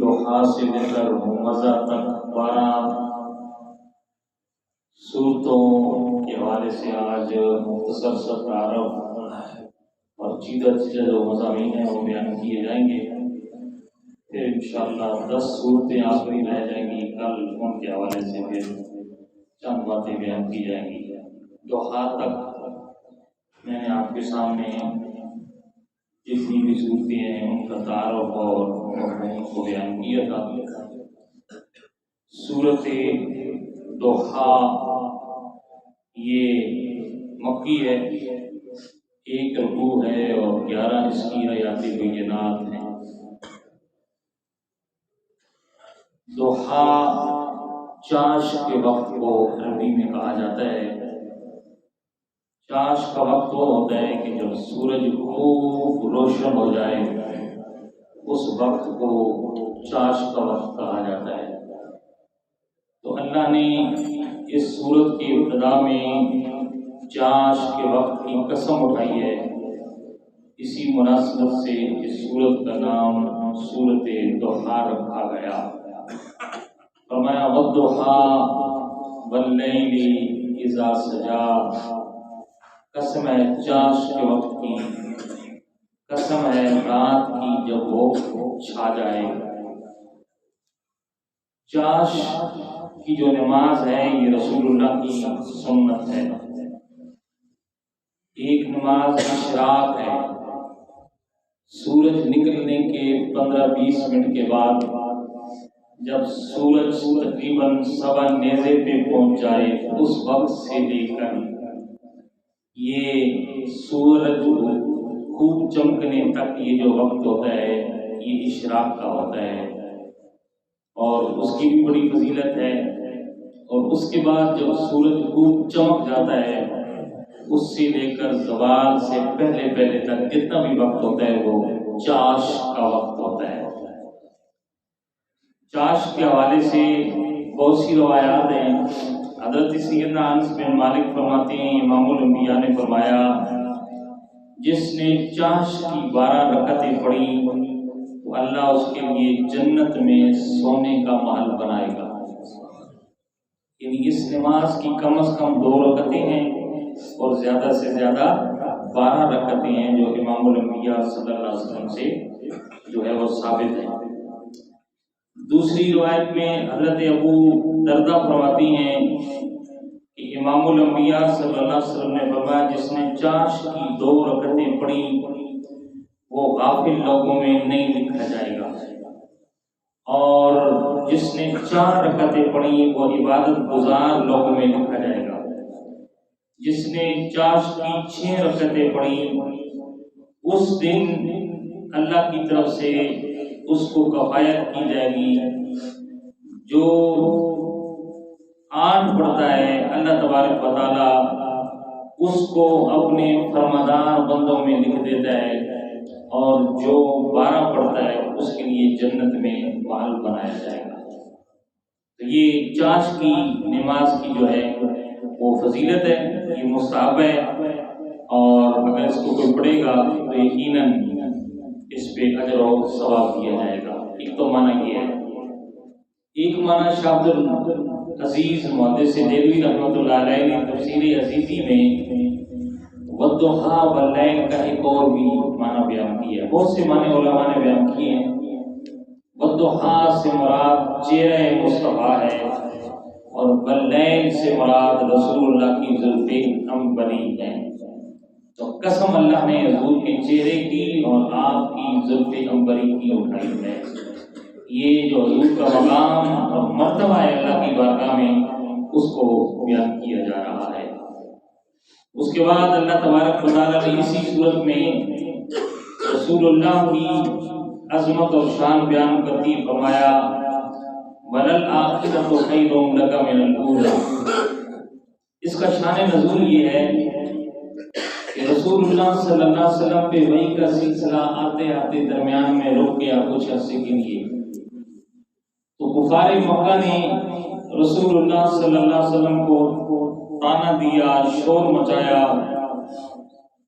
دوحا سے لے کر ممزہ تک 12 صورتوں کے حوالے سے آج مختصر سا تعارف اور چیزہ جو مضامین ہیں وہ بیان کیے جائیں گے. پھر انشاءاللہ 10 صورتیں آخری رہ جائیں گی. کل ان کے حوالے سے پھر چند باتیں بیان کی جائیں گی. دوحا تک میں نے آپ کے سامنے جتنی بھی صورتیں ہیں ان کا تعارف اور مضمون کو بیان کیا تھا. سورت دوحا یہ مکی ہے، 1 رکوع ہے اور 11 اس کی آیات بینات ہیں. دوحا چاش کے وقت کو عربی میں کہا جاتا ہے. چاش کا وقت وہ ہوتا ہے کہ جب سورج خوب روشن ہو جائے اس وقت کو چاش کا وقت کہا جاتا ہے. تو اللہ نے اس سورت کی ابتدا میں چاش کے وقت کی قسم اٹھائی ہے. اسی مناسبت سے اس سورت کا نام سورت دوحا رکھا گیا. فرمایا والضحیٰ واللیل اذا سجا، قسم ہے چاش کے وقت کی، قسم ہے رات کی جب وہ چھا جائے. چاش کی جو نماز ہے یہ رسول اللہ کی سنت ہے. ایک نماز اشراق ہے، سورج نکلنے کے 15-20 منٹ کے بعد جب سورج تقریباً 7 نیزے پہ پہنچ جائے اس وقت سے لے کر یہ سورج خوب چمکنے تک یہ جو وقت ہوتا ہے یہ اشراق کا ہوتا ہے اور اس کی بھی بڑی فضیلت ہے. اور اس کے بعد جب سورج خوب چمک جاتا ہے اس سے لے کر زوال سے پہلے تک جتنا بھی وقت ہوتا ہے وہ چاش کا وقت ہوتا ہے. چاش کے حوالے سے بہت سی روایات ہیں. حضرت سیدنا انس بن مالک فرماتے ہیں امام الانبیاء نے فرمایا جس نے چاش کی 12 رکعتیں پڑھی تو اللہ اس کے لیے جنت میں سونے کا محل بنائے گا. یعنی اس نماز کی کم از کم 2 رکعتیں ہیں اور زیادہ سے زیادہ 12 رکعتیں ہیں جو امام الانبیاء صلی اللہ علیہ وسلم سے جو ہے وہ ثابت ہے. دوسری روایت میں حضرت ابو دردہ فرماتی ہیں کہ امام الانبیاء صلی اللہ علیہ وسلم نے فرمایا جس نے چاش کی 2 رکعتیں پڑھی وہ غافل لوگوں میں نہیں لکھا جائے گا، اور جس نے 4 رکعتیں پڑھی وہ عبادت گزار لوگوں میں لکھا جائے گا. جس نے چاش کی 6 رکعتیں پڑھی اس دن اللہ کی طرف سے اس کو کفایت کی جائے گی. جو 8 پڑھتا ہے اللہ تبارک و تعالی اس کو اپنے فرمانبردار بندوں میں لکھ دیتا ہے، اور جو 12 پڑھتا ہے اس کے لیے جنت میں محل بنایا جائے گا. تو یہ چاش کی نماز کی جو ہے وہ فضیلت ہے، یہ مستحب ہے، اور اگر اس کو کوئی پڑھے گا تو یقیناً اس پہ اجر و ثواب دیا جائے گا. ایک تو معنی یہ ہے. ایک معنی شاہ عبد العزیز محدث دہلوی رحمۃ اللہ علیہ نے تفسیر عزیزی میں والضحیٰ واللیل کا ایک اور بھی معنی بیان کیا ہے. بہت سے معنی علماء نے بیان کیے ہیں. والضحیٰ سے مراد چہرہ مصطفیٰ ہے اور واللیل سے مراد رسول اللہ کی زلف عنبری ہے. تو قسم اللہ نے حضور کے چہرے کی اور آپ کی زلف عنبری کی اٹھائی ہے. یہ جو حضور کا مقام اور مرتبہ ہے اللہ کی بارگاہ میں اس کو بیان کیا جا رہا ہے. اس کے بعد اللہ تبارک و تعالیٰ نے اسی صورت میں رسول اللہ کی عظمت اور شان بیان کرتی فرمایا وَلَلْآخِرَةُ خَيْرٌ لَكَ مِنَ الْأُولَىٰ. اس کا شان نزول یہ ہے کہ رسول اللہ صلی اللہ علیہ وسلم پہ وحی کا سلسلہ آتے آتے درمیان میں رک گیا کچھ عرصے کے لیے. تو کفار مکہ نے رسول اللہ صلی اللہ علیہ وسلم کو طعنہ دیا، شور مچایا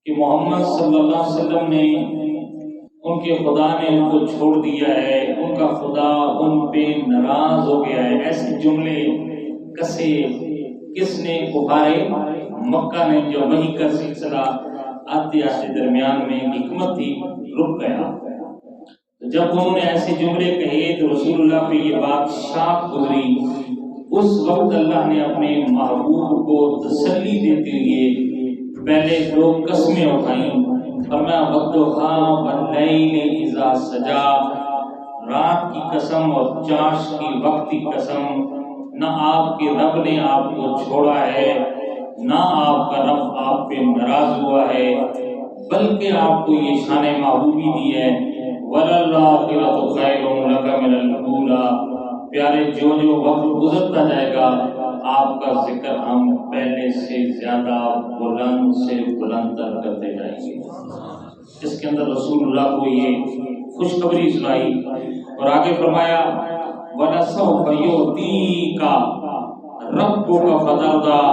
کہ محمد صلی اللہ علیہ وسلم نے ان کے خدا نے ان کو چھوڑ دیا ہے، ان کا خدا ان پہ ناراض ہو گیا ہے۔ ایسے جملے کسے کس نے؟ کفارے مکہ نے، جو وحی کا سلسلہ آتے آتے درمیان میں حکمت تھی رک گیا۔ جب انہوں نے ایسے جملے کہے تو رسول اللہ پہ یہ بات شاق گزری۔ اس وقت اللہ نے اپنے محبوب کو تسلی دیتے ہوئے پہلے 2 قسمیں اٹھائیں۔ فرمایا وَالضُّحَىٰ وَاللَّيْلِ إِذَا سَجَىٰ، رات کی قسم اور چاش کی وقت کی قسم، نہ آپ کے رب نے آپ کو چھوڑا ہے، نہ آپ کا رب آپ پہ ناراض ہوا ہے، بلکہ آپ کو یہ شان محبوبی دی ہے۔ وَلَلْآخِرَةُ خَيْرٌ لَكَ مِنَ الْأُولَىٰ، پیارے جو وقت گزرتا جائے گا آپ کا ذکر ہم پہلے سے زیادہ بلند سے بلند تر کرتے جائیں گے۔ اس کے اندر رسول اللہ کو یہ خوشخبری سنائی اور آگے فرمایا وَلَسَوْفَ يُعْطِيكَ رَبُّكَ فَتَرْضَىٰ،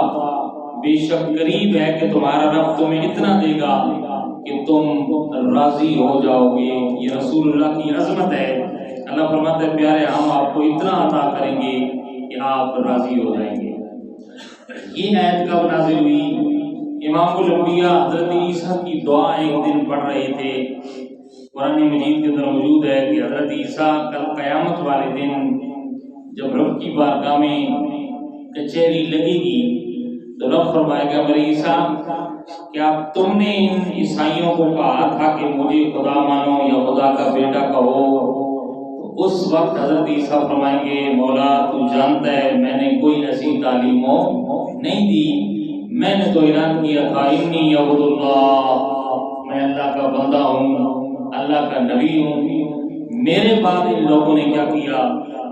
بے شک قریب ہے کہ تمہارا رب تمہیں اتنا دے گا کہ تم راضی ہو جاؤ گے۔ یہ رسول اللہ کی عظمت ہے۔ اللہ فرماتا ہے پیارے ہم آپ کو اتنا عطا کریں گے کہ آپ راضی ہو جائیں گے۔ یہ آیت کب نازل ہوئی؟ امام الانبیاء حضرت عیسیٰ کی دعا ایک دن پڑھ رہے تھے۔ قرآن مجید کے اندر موجود ہے کہ حضرت عیسیٰ کل قیامت والے دن جب رب کی بارگاہ میں کچہری لگے گی تو رب فرمائے گا میرے عیسیٰ کیا تم نے ان عیسائیوں کو کہا تھا کہ مجھے خدا مانو یا خدا کا بیٹا کہو؟ اس وقت حضرت عیسیٰ فرمائیں گے مولا تو جانتا ہے میں نے کوئی ایسی تعلیم نہیں دی، میں نے تو اعلان کیا تھا انی عبد اللہ، میں اللہ کا بندہ ہوں، اللہ کا نبی ہوں۔ میرے بعد ان لوگوں نے کیا کیا؟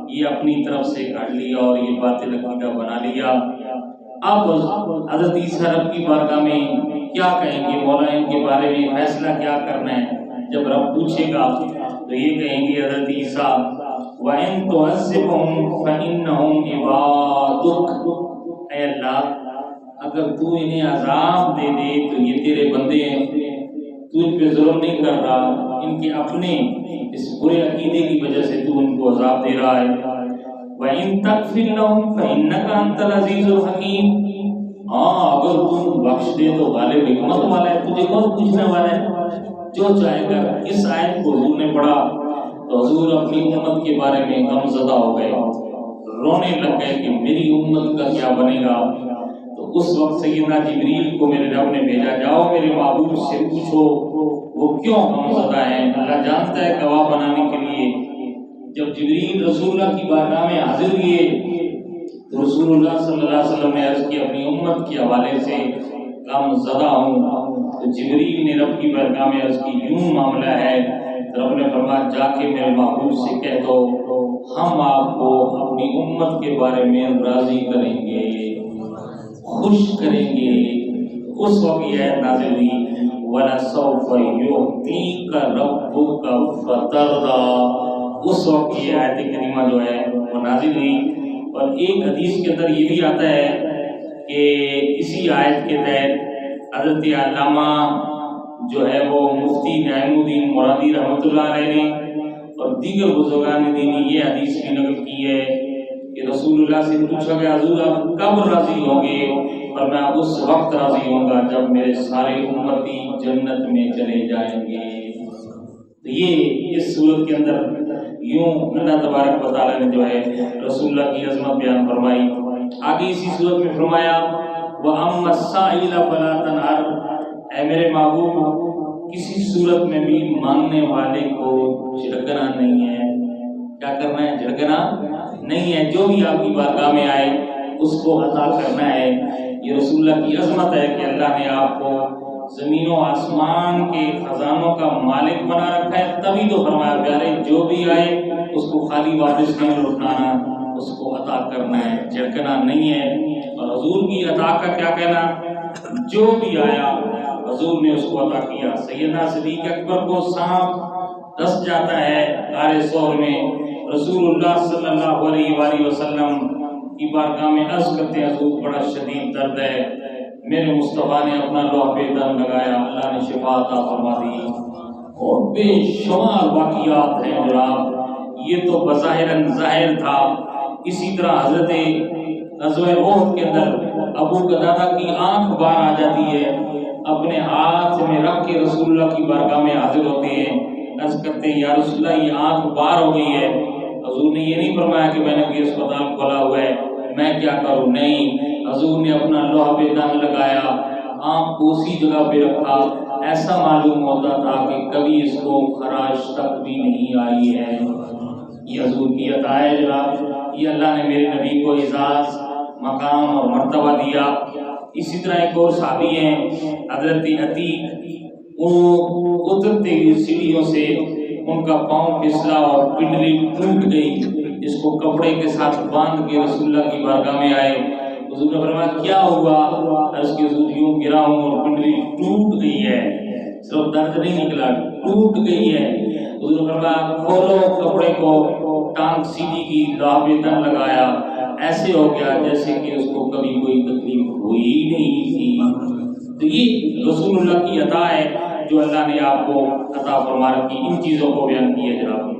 یہ اپنی طرف سے کاٹ لیا اور یہ باطل عقیدہ بنا لیا۔ اب حضرت عیسیٰ رب کی بارگاہ میں کیا کہیں گے؟ مولا ان کے بارے میں فیصلہ کیا کرنا ہے؟ جب رب پوچھے گا تو یہ کہیں گے حضرت عیسیٰ وَإِن تُعَذِّبْهُمْ فَإِنَّهُمْ عِبَادُكَ، اے اللہ اگر تو انہیں عذاب دے دے تو یہ تیرے بندے ہیں، تو ان پہ ظلم نہیں کر رہا، ان کے اپنے اس برے عقیدے کی وجہ سے تو ان کو عذاب دے رہا ہے۔ وَإِن تَغْفِرْ لَهُمْ فَإِنَّكَ أَنْتَ الْعَزِيزُ الْحَكِيمُ، ہاں اگر تم بخش دے تو غالب حکمت والا ہے، تجھے کون پوچھنے والا ہے، جو چاہے گا۔ اس آیت کو حضور نے پڑھا تو حضور اپنی امت کے بارے میں غم زدہ ہو گئے، رونے لگ گئے کہ میری امت کا کیا بنے گا۔ تو اس وقت سیدنا جبریل کو میرے رب نے بھیجا، جاؤ میرے محبوب سے پوچھو وہ کیوں غم زدہ ہیں، اللہ جانتا ہے گواہ بنانے کے لیے۔ جب جبریل رسول اللہ کی بارگاہ میں حاضر ہوئے تو رسول اللہ صلی اللہ علیہ وسلم نے عرض کی اپنی امت کے حوالے سے غم زدہ ہوں۔ تو جبریل نے رب کی بارگاہ میں عرض کی یوں معاملہ ہے، رب نے فرمایا جا کے میرے محبوب سے کہہ دو ہم آپ کو اپنی امت کے بارے میں راضی کریں گے، خوش کریں گے۔ اس وقت یہ آیت نازل ہوئی وَلَسَوْفَ يُعْطِيكَ رَبُّكَ فَتَرْضَىٰ، اس وقت یہ آیت کریمہ جو ہے وہ نازل ہوئی۔ اور ایک حدیث کے اندر یہ بھی آتا ہے کہ اسی آیت کے تحت حضرت علامہ جو ہے وہ مفتی نعیم الدین مرادی رحمۃ اللہ علیہ نے اور دیگر بزرگان دین نے یہ حدیث بھی نقل کی ہے کہ رسول اللہ سے پوچھا گیا حضور آپ کب راضی ہوں گے؟ اور میں اس وقت راضی ہوں گا جب میرے سارے امتی جنت میں چلے جائیں گے۔ تو یہ اس صورت کے اندر یوں اللہ تبارک و تعالیٰ نے جو ہے رسول اللہ کی عظمت بیان فرمائی۔ آگے اسی صورت میں فرمایا وَأَمَّا السَّائِلَ فَلَا تَنْهَرْ، اے میرے محبوب کسی صورت میں بھی ماننے والے کو جھڑکنا نہیں ہے۔ کیا کرنا ہے؟ جھڑکنا نہیں ہے۔ جو بھی آپ کی بارگاہ میں آئے اس کو عطا کرنا ہے۔ یہ رسول اللہ کی عظمت ہے کہ اللہ نے آپ کو زمین و آسمان کے خزانوں کا مالک بنا رکھا ہے، تبھی تو فرمایا پیارے جو بھی آئے اس کو خالی واپس نہیں لوٹانا، اس کو عطا کرنا ہے، جھڑکنا نہیں ہے۔ اور حضور کی عطا کا کیا کہنا، جو بھی آیا حضور نے اس کو عطا کیا۔ سیدنا صدیق اکبر کو سانپ ڈس جاتا ہے غار ثور میں، رسول اللہ صلی اللہ علیہ وآلہ وسلم کی بارگاہ میں عرض کرتے ہیں حضور بڑا شدید درد ہے، میرے مصطفیٰ نے اپنا لوح پہ دم لگایا، اللہ نے شفا عطا فرما دی۔ اور بے شمار واقعات ہیں جناب، یہ تو بظاہر ظاہر تھا۔ اسی طرح حضرت غزوہ احد کے اندر ابو قتادہ کی آنکھ باہر آ جاتی ہے، اپنے ہاتھ میں رکھ کے رسول اللہ کی بارگاہ میں حاضر ہوتے ہیں، عرض کرتے ہیں یا رسول اللہ یہ آنکھ باہر ہو گئی ہے۔ حضور نے یہ نہیں فرمایا کہ میں نے کوئی اسپتال کھولا ہوا ہے میں کیا کروں، نہیں، حضور نے اپنا لوح دن لگایا، آنکھ کو اسی جگہ پہ رکھا، ایسا معلوم ہوتا تھا کہ کبھی اس کو خراش تک بھی نہیں آئی ہے۔ یہ حضور کی عطا ہے جناب، یہ اللہ نے میرے نبی کو اعزاز، مقام اور مرتبہ دیا۔ اسی طرح ایک اور صحابی ہیں حضرت عتیق، وہ اترتے ہوئے سیڑھیوں سے ان کا پاؤں پھسلا اور پنڈلی ٹوٹ گئی، اس کو کپڑے کے ساتھ باندھ کے رسول اللہ کی بارگاہ میں آئے۔ حضور نے فرمایا کیا ہوا؟ عرض کی حضور یوں گرا ہوں اور پنڈلی ٹوٹ گئی ہے، صرف درد نہیں نکلا، ٹوٹ گئی ہے۔ حضور نے فرمایا کھولو کپڑے کو، ٹانگ سیدھی کی، لوح دن لگایا، ایسے ہو گیا جیسے کہ اس کو کبھی کوئی تکلیف ہوئی نہیں تھی۔ تو یہ رسول اللہ کی عطا ہے جو اللہ نے آپ کو عطا فرما رکھی، ان چیزوں کو بیان کیا جناب۔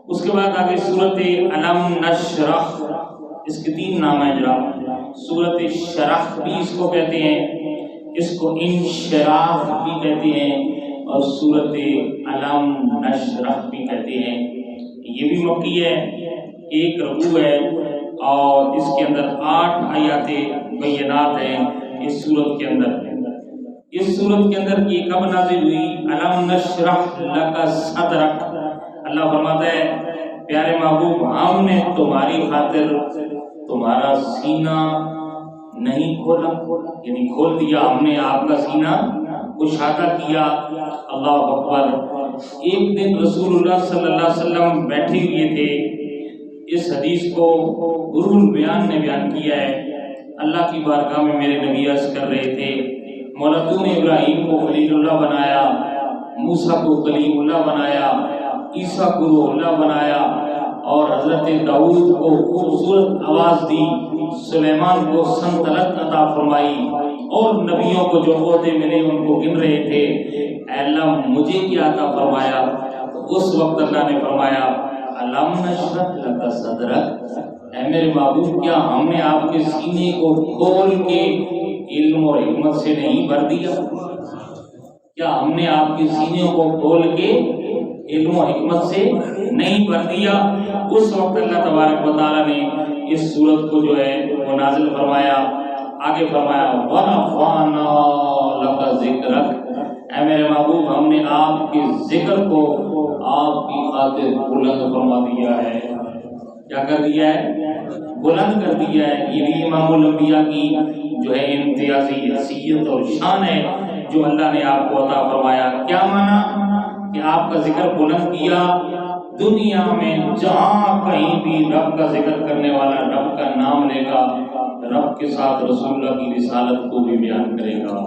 اس کے بعد آگے سورۃ علم نشرح، اس کے 3 نام ہیں جناب، سورۃ شرح بھی اس کو کہتے ہیں، اس کو انشراح بھی کہتے ہیں، اور سورۃ علم نشرح بھی کہتے ہیں۔ یہ بھی مکی ہے، 1 رکوع ہے، اور اس کے اندر 8 آیات بینات ہیں اس سورت کے اندر۔ اس سورت کے اندر یہ کب نازل ہوئی؟ علم نشرح لک صدرک، اللہ فرماتا ہے پیارے محبوب ہم نے تمہاری خاطر تمہارا سینہ نہیں کھولا، یعنی کھول دیا، ہم نے آپ کا سینہ کشادہ کیا۔ اللہ اکبر۔ ایک دن رسول اللہ صلی اللہ علیہ وسلم بیٹھے ہوئے تھے، اس حدیث کو روح البیان نے بیان کیا ہے، اللہ کی بارگاہ میں میرے نبی عرض کر رہے تھے مولا تو نے ابراہیم کو خلیل اللہ بنایا، موسیٰ کو کلیم اللہ بنایا، عیسیٰ کو روح اللہ بنایا، اور حضرت داؤد کو خوبصورت آواز دی، سلیمان کو سلطنت عطا فرمائی، اور نبیوں کو جو عہدے ملے ان کو گن رہے تھے، اے اللہ مجھے کیا عطا فرمایا؟ اس وقت اللہ نے فرمایا علم نشرح لک صدرک، اے میرے محبوب کیا ہم نے آپ کے سینے کو کھول کے علم اور حکمت سے نہیں بھر دیا؟ کیا ہم نے آپ کے سینے کو کھول کے علم و حکمت سے نہیں بھر دیا؟ اس وقت اللہ تبارک و تعالیٰ نے اس سورت کو جو ہے وہ نازل فرمایا۔ آگے فرمایا وَرَفَعْنَا لَكَ ذِكْرَكَ، اے میرے محبوب ہم نے آپ کے ذکر کو آپ کی خاطر بلند فرما دیا ہے۔ کیا کر دیا ہے؟ بلند کر دیا ہے۔ یہ بھی امام الانبیاء کی جو ہے امتیازی حیثیت اور شان ہے جو اللہ نے آپ کو عطا فرمایا۔ کیا مانا؟ کہ آپ کا ذکر بلند کیا، دنیا میں جہاں کہیں بھی رب کا ذکر کرنے والا رب کا نام لے گا، رب کے ساتھ رسول اللہ کی رسالت کو بھی بیان کرے گا۔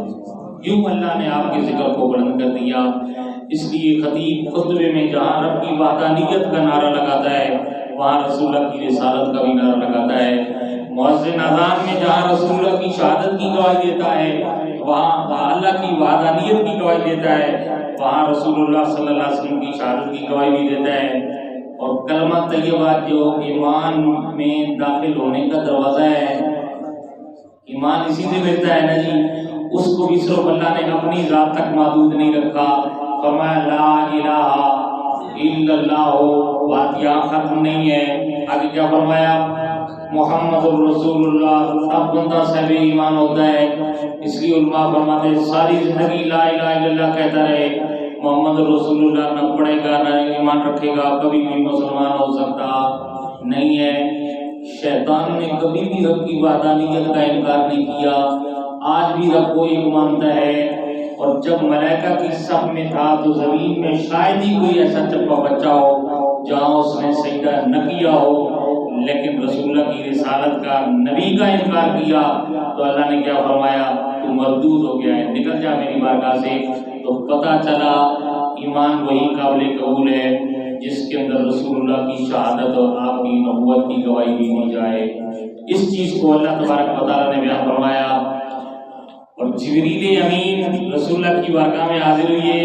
یوں اللہ نے آپ کے ذکر کو بلند کر دیا۔ اس لیے خطیب خطبے میں جہاں رب کی وحدانیت کا نعرہ لگاتا ہے وہاں رسول اللہ کی رسالت کا بھی نعرہ لگاتا ہے۔ مؤذن اذان میں جہاں رسول اللہ کی شہادت کی گواہی دیتا ہے وہاں اللہ کی وحدانیت کی گواہی دیتا ہے، وہاں رسول اللہ صلی اللہ علیہ وسلم کی شہادت کی گواہی بھی دیتا ہے۔ اور کلمہ طیبہ جو ایمان میں داخل ہونے کا دروازہ ہے، ایمان اسی سے ملتا ہے نا جی، اس کو بھی صرف اللہ نے اپنی ذات تک محدود نہیں رکھا۔ فرمایا لا الہ الا اللہ، بات یہاں ختم نہیں ہے، آگے کیا فرمایا؟ محمد الرسول اللہ، تب بندہ صاحب ایمان ہوتا ہے۔ اس لیے علماء فرماتے ہیں ساری زندگی لا الہ الا اللہ کہتا رہے، محمد الرسول اللہ نہ پڑھے گا نہ ایمان رکھے گا، کبھی بھی مسلمان ہو سکتا نہیں ہے۔ شیطان نے کبھی بھی رب کی وحدانیت کا انکار نہیں کیا، آج بھی رب کو ایک مانتا ہے۔ اور جب ملائکہ کی صف میں تھا تو زمین میں شاید ہی کوئی ایسا چپا بچہ ہو جہاں اس نے سجدہ نہ کیا ہو، لیکن رسول اللہ کی رسالت کا، نبی کا انکار کیا تو اللہ نے کیا فرمایا؟ تو مردود ہو گیا ہے، نکل جا میری بارگاہ سے۔ تو پتہ چلا ایمان وہی قابل قبول ہے جس کے اندر رسول اللہ کی شہادت اور آپ کی نبوت کی گواہی بھی دی جائے۔ اس چیز کو اللہ تبارک و تعالیٰ نے بیان فرمایا۔ اور جبریل امین رسول اللہ کی بارگاہ میں حاضر ہوئے،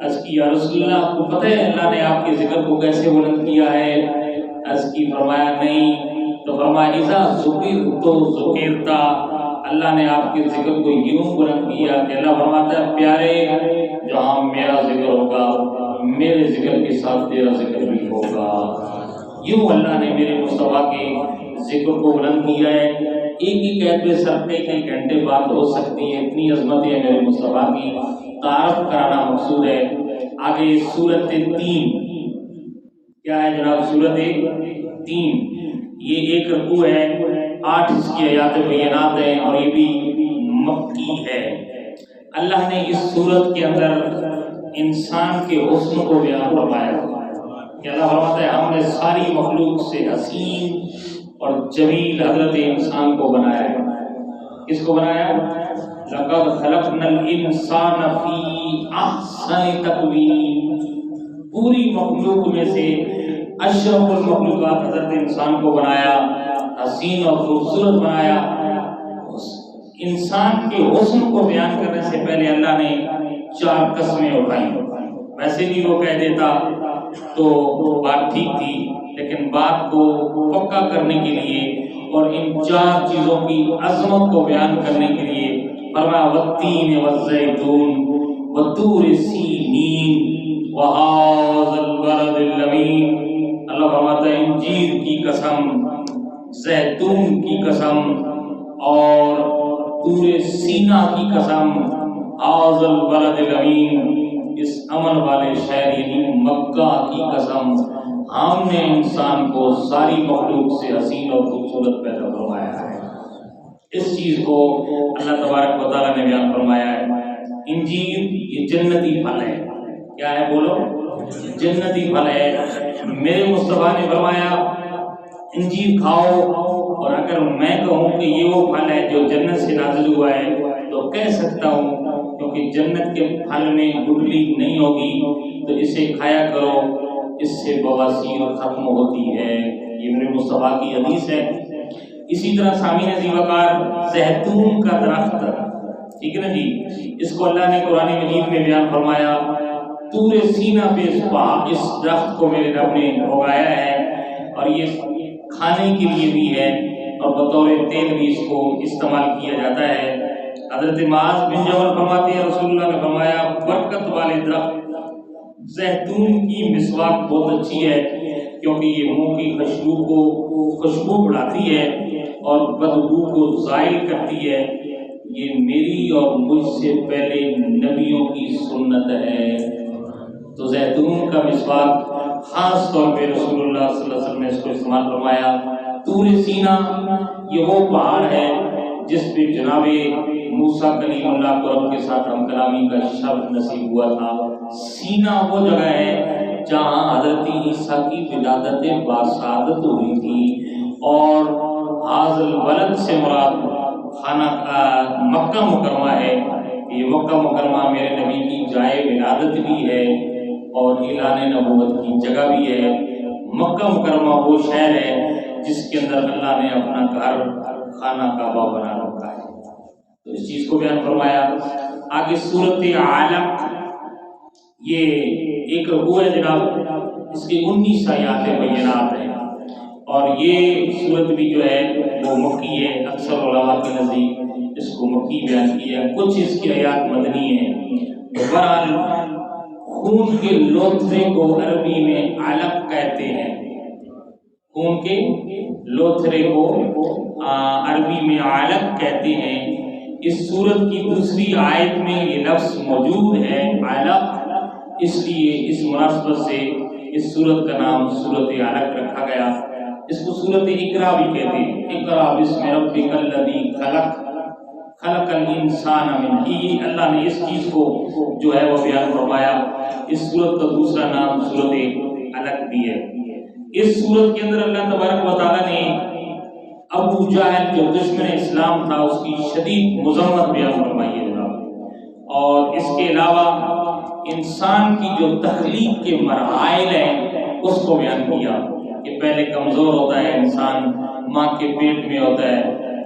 عرض کی یا رسول اللہ آپ کو پتہ ہے اللہ نے آپ کے ذکر کو کیسے بلند کیا ہے؟ عرض کی فرمایا نہیں، تو فرمایا اذا ذکرت ذکرتا، اللہ نے آپ کے ذکر کو یوں بلند کیا کہ اللہ فرماتا ہے پیارے جہاں میرا ذکر ہوگا میرے ذکر کے ساتھ تیرا ذکر بھی ہوگا۔ یوں اللہ نے میرے مصطفیٰ کے ذکر کو بلند کیا ہے۔ ایک ہی قید پہ سر پہ کئی گھنٹے بات ہو سکتی ہے، اتنی عظمت ہے میرے مصطفیٰ کی، تعارف کرانا مقصود ہے۔ آگے سورت 3 کیا ہے جناب؟ سورت 3 یہ ایک رکوع ہے، 8 اس کی آیات بینات ہیں اور یہ بھی مکی ہے۔ اللہ نے اس سورت کے اندر انسان کے حسن کو بیان فرمایا کہ اللہ فرماتا ہے ہم نے ساری مخلوق سے حسین اور جمیل حضرت انسان کو بنایا ہے۔ کس کو بنایا؟ لقد خلقنا الانسان فی احسن تقویم، پوری مخلوق میں سے اشرف المخلوقات حضرت انسان کو بنایا، حسین اور خوبصورت بنایا۔ انسان کے حسن کو بیان کرنے سے پہلے اللہ نے 4 قسمیں اٹھائی۔ ویسے بھی وہ کہہ دیتا تو بات ٹھیک تھی، لیکن بات کو پکا کرنے کے لیے اور ان 4 چیزوں کی عظمت کو بیان کرنے کے لیے فرمایا والتین والزیتون والطور سینین وہذا البلد الامین۔ اللہ فرماتا ہے انجیر کی قسم، زیتون کی قسم اور طور سینا کی قسم، هذا البلد الامین، اس امن والے شہر یعنی مکہ کی قسم، ہم نے انسان کو ساری مخلوق سے حسین اور خوبصورت پیدا فرمایا ہے۔ اس چیز کو اللہ تبارک و تعالیٰ نے بیان فرمایا ہے۔ انجیر یہ جنتی پھل ہے، کیا ہے بولو؟ جنتی پھل ہے۔ میرے مصطفیٰ نے فرمایا انجیر کھاؤ، اور اگر میں کہوں کہ یہ وہ پھل ہے جو جنت سے نازل ہوا ہے تو کہہ سکتا ہوں، کیونکہ جنت کے پھل میں گٹلی نہیں ہوگی، تو اسے کھایا کرو، اس سے بواسیر ختم ہوتی ہے۔ یہ میرے مصطفیٰ کی حدیث ہے۔ اسی طرح سامعین عزیز وقار زیتون کا درخت، ٹھیک ہے نا جی، اس کو اللہ نے قرآن مجید میں بیان فرمایا طور سینا پہ اس درخت کو میرے رب نے اگایا ہے، اور یہ کھانے کے لیے بھی ہے اور بطور تیل بھی اس کو استعمال کیا جاتا ہے۔ حضرت معاذ بن جبل فرماتے ہیں رسول اللہ نے فرمایا برکت والے درخت زیتون کی مسواک بہت اچھی ہے، کیونکہ یہ منہ کی خوشبو بڑھاتی ہے اور بدبو کو زائل کرتی ہے۔ یہ میری اور مجھ سے پہلے نبیوں کی سنت ہے۔ تو زیتون کا مسواک خاص طور پہ رسول اللہ صلی اللہ علیہ وسلم نے اس کو استعمال فرمایا۔ طور سینا یہ وہ پہاڑ ہے جس پہ جناب موسیٰ کلیم اللہ کو رب کے ساتھ ہم کلامی کا شرف نصیب ہوا تھا۔ سینا وہ جگہ ہے جہاں حضرت عیسیٰ کی ولادت باسعادت ہوئی تھی، اور هذا البلد سے مراد خانہ مکہ مکرمہ ہے۔ یہ مکہ مکرمہ میرے نبی کی جائے ولادت بھی ہے اور اعلان نبوت کی جگہ بھی ہے۔ مکہ مکرمہ وہ شہر ہے جس کے اندر اللہ نے اپنا گھر خانہ کعبہ بنا رکھا ہے۔ تو اس چیز کو بیان فرمایا۔ آگے سورت علق، یہ ایک رکوع ہے جناب، اس کی 19 آیات بینات ہیں، اور یہ سورت بھی جو ہے وہ مکی ہے۔ اکثر علماء کے نزدیک اس کو مکی بیان کیا ہے، کچھ اس کی آیات مدنی ہیں۔ بہرحال خون کے لوتھڑے کو عربی میں علق کہتے ہیں، خون کے لوتھڑے کو عربی میں علق کہتے ہیں۔ اس سورت کی دوسری آیت میں یہ لفظ موجود ہے علق، اس لیے اس مناسبت سے اس سورت کا نام سورت علق رکھا گیا۔ اس کو سورت اقرا بھی کہتے ہیں۔ اقرا بسم ربک الذی خلق، خلق الانسان من، یہ اللہ نے اس چیز کو جو ہے وہ بیان فرمایا۔ اس سورت کا دوسرا نام سورت علق بھی ہے۔ اس سورت کے اندر اللہ تبارک و تعالیٰ نے ابو جہل جو دشمن اسلام تھا اس کی شدید مذمت بیان فرمائی ہے جناب، اور اس کے علاوہ انسان کی جو تخلیق کے مراحل ہیں اس کو بیان کیا کہ پہلے کمزور ہوتا ہے انسان، ماں کے پیٹ میں ہوتا ہے،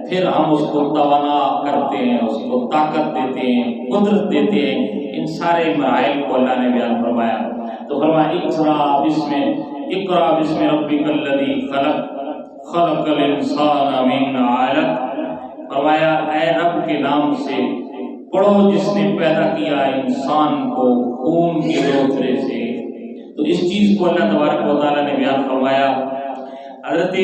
پھر ہم اس کو توانا کرتے ہیں، اس کو طاقت دیتے ہیں، قدرت دیتے ہیں۔ ان سارے مراحل کو اللہ نے بیان فرمایا۔ تو فرمایا اقرا بسم ربک الذی خلق خلق الانسان من علق، فرمایا اے رب کے نام سے پڑھو جس نے پیدا کیا انسان کو خون کے روترے سے۔ تو اس چیز کو اللہ تبارک و تعالیٰ نے بیان فرمایا۔ حضرت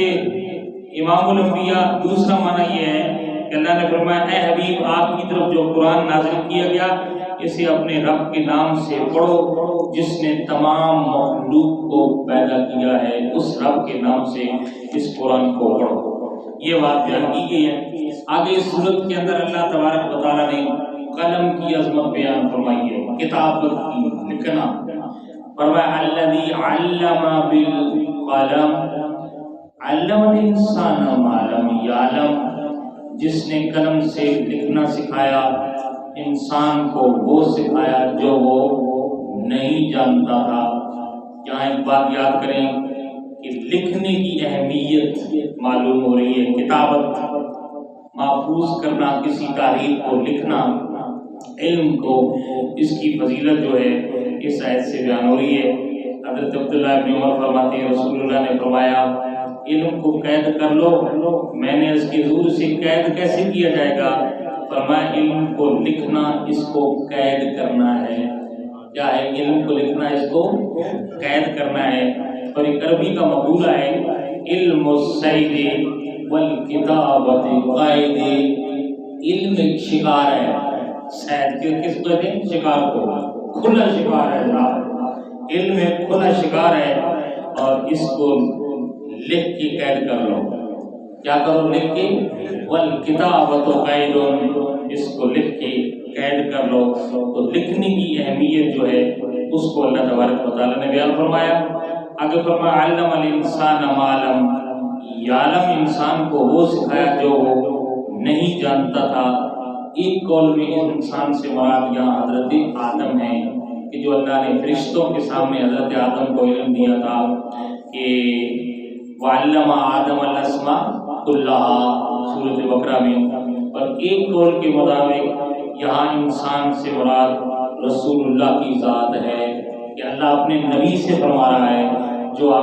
امام الانبیاء دوسرا معنی یہ ہے کہ اللہ نے فرمایا اے حبیب آپ کی طرف جو قرآن نازل کیا گیا اسے اپنے رب کے نام سے پڑھو جس نے تمام مخلوق کو پیدا کیا ہے، اس رب کے نام سے اس قرآن کو پڑھو۔ یہ بات بیان کی گئی ہے۔ آگے اس صورت کے اندر اللہ تبارک و تعالیٰ نے قلم کی عظمت بیان فرمائی ہے، کتابت کی، لکھنا۔ فرمایا الذی علم بالقلم علم الانسان ما لم یعلم، جس نے قلم سے لکھنا سکھایا انسان کو وہ سکھایا جو وہ نہیں جانتا تھا۔ یہاں ایک بات یاد کریں کہ لکھنے کی اہمیت معلوم ہو رہی ہے۔ کتابت، محفوظ کرنا کسی تاریخ کو، لکھنا، علم کو، اس کی فضیلت جو ہے اس آیت سے بیان ہو رہی ہے۔ حضرت عبداللہ بن عمر فرماتے ہیں رسول اللہ نے فرمایا علم کو قید کر لو۔ میں نے اس کے حضور سے قید کیسے کیا جائے گا؟ فرمایا علم کو لکھنا اس کو قید کرنا ہے۔ کیا ہے؟ علم کو لکھنا اس کو قید کرنا ہے۔ اور ایک عربی کا مقولہ ہے علم الصید والکتابۃ قائد، علم ایک شکار ہے، صید کے کس کو کہتے ہیں؟ شکار کو، کھلا شکار ہے جناب، علم ایک کھلا شکار ہے اور اس کو لکھ کے قید کر لو۔ کیا کرو؟ لکھ کے، والکتابۃ قید، اس کو لکھ کے قید کر لو۔ تو لکھنے کی اہمیت جو ہے اس کو اللہ تبارک و تعالیٰ نے بیان فرمایا۔ آگے فرمایا علم الانسان ما لم یعلم، انسان کو وہ سکھایا جو وہ نہیں جانتا تھا۔ ایک قول میں اس انسان سے مراد یہاں حضرت آدم ہے کہ جو اللہ نے فرشتوں کے سامنے حضرت آدم کو علم دیا تھا کہ وعلم آدم الاسماء کلہا، سورۃ بقرہ میں۔ اور ایک قول کے مطابق یہاں انسان سے مراد رسول اللہ کی ذات ہے کہ اللہ اپنے نبی سے فرما رہا ہے جو